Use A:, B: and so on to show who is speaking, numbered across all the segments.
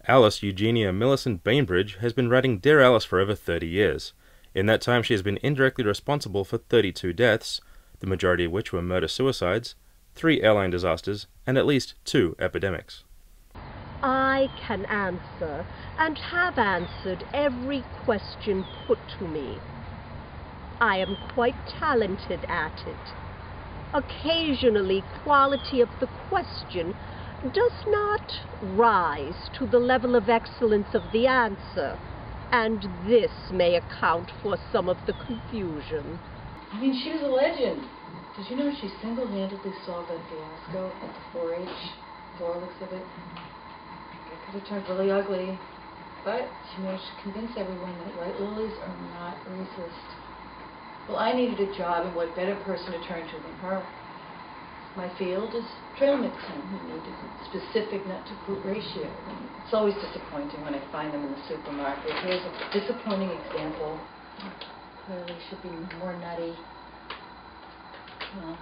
A: Alice Eugenia Millicent Bainbridge has been writing Dear Alice for over 30 years. In that time she has been indirectly responsible for 32 deaths, the majority of which were murder-suicides, 3 airline disasters, and at least 2 epidemics.
B: I can answer, and have answered, every question put to me. I am quite talented at it. Occasionally, quality of the question does not rise to the level of excellence of the answer, and this may account for some of the confusion.
C: I mean, she was a legend. Did you know she single-handedly solved that fiasco at the 4-H floral exhibit? It could have turned really ugly, but she managed to convince everyone that white lilies are not racist. Well, I needed a job, and what better person to turn to than her? My field is trail mixing. We need a specific nut-to-fruit ratio. And it's always disappointing when I find them in the supermarket. Here's a disappointing example. Clearly should be more nutty. Well,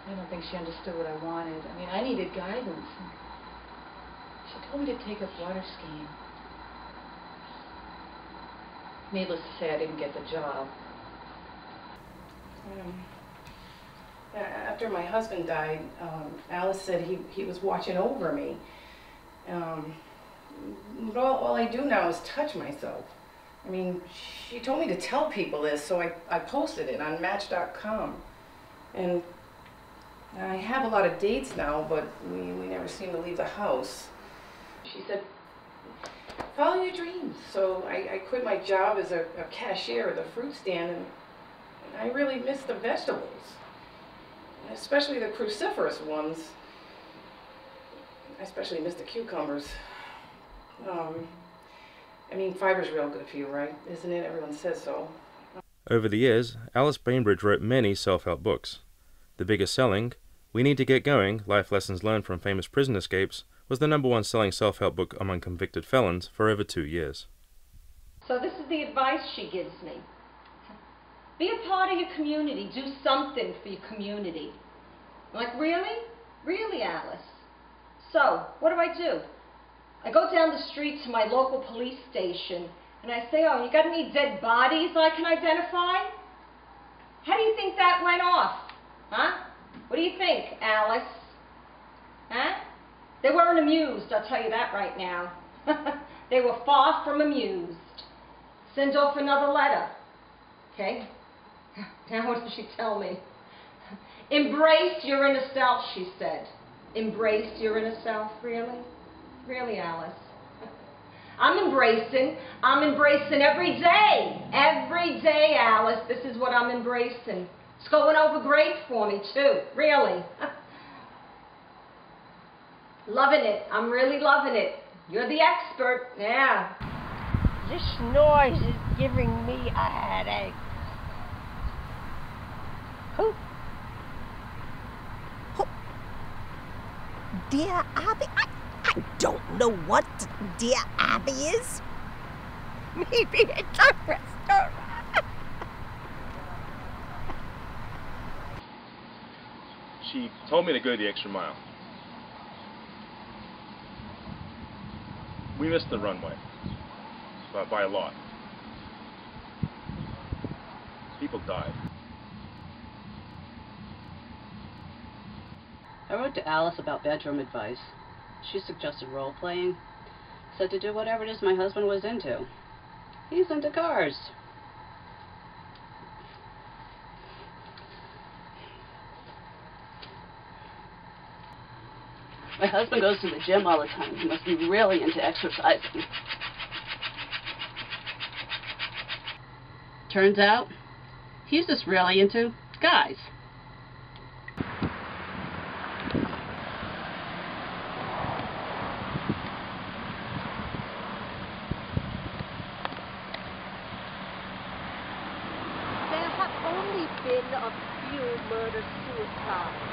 C: I don't think she understood what I wanted. I mean, I needed guidance. She told me to take up water skiing. Needless to say, I didn't get the job.
D: After my husband died, Alice said he was watching over me. But all I do now is touch myself. I mean, she told me to tell people this, so I posted it on Match.com. And I have a lot of dates now, but we never seem to leave the house. She said, follow your dreams. So I quit my job as a cashier at the fruit stand, and I really miss the vegetables, especially the cruciferous ones. I especially miss the cucumbers. I mean, fiber's real good for you, right? Isn't it? Everyone says so.
A: Over the years, Alice Bainbridge wrote many self-help books. The biggest selling, We Need to Get Going, Life Lessons Learned from Famous Prison Escapes, was the #1 selling self-help book among convicted felons for over 2 years.
E: So this is the advice she gives me. Be a part of your community. Do something for your community. I'm like, really? Really, Alice? So, what do? I go down the street to my local police station and I say, oh, you got any dead bodies I can identify? How do you think that went off? Huh? What do you think, Alice? Huh? They weren't amused, I'll tell you that right now. They were far from amused. Send off another letter. Okay? Now what did she tell me? Embrace your inner self, she said. Embrace your inner self, really? Really, Alice? I'm embracing every day. Every day, Alice, this is what I'm embracing. It's going over great for me, too. Really. Loving it. I'm really loving it. You're the expert. Yeah.
B: This noise is giving me a headache. Who?
F: Dear Abby? I don't know what Dear Abby is. Maybe it's a restaurant.
A: She told me to go the extra mile. We missed the runway, but by a lot. People died.
G: I wrote to Alice about bedroom advice. She suggested role-playing, said to do whatever it is my husband was into. He's into cars. My husband goes to the gym all the time. He must be really into exercising. Turns out, he's just really into guys.
B: There have only been a few murder-suicides.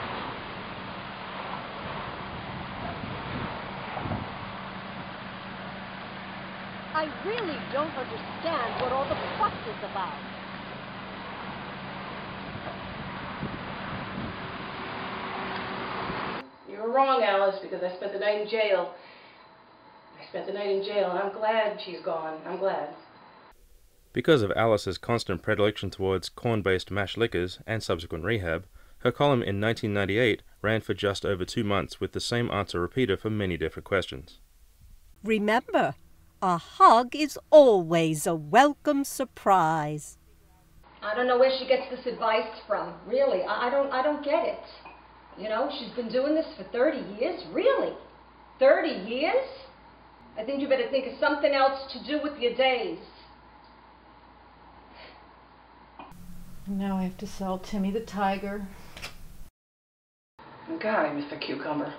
B: I really don't understand what all the fuss is about.
D: You were wrong, Alice, because I spent the night in jail. I spent the night in jail, and I'm glad she's gone. I'm glad.
A: Because of Alice's constant predilection towards corn-based mash liquors and subsequent rehab, her column in 1998 ran for just over 2 months with the same answer repeated for many different questions.
F: Remember, a hug is always a welcome surprise.
E: I don't know where she gets this advice from, really. I don't get it. You know, she's been doing this for 30 years? Really? 30 years? I think you better think of something else to do with your days.
C: Now I have to sell Timmy the tiger.
D: God, I miss the cucumber.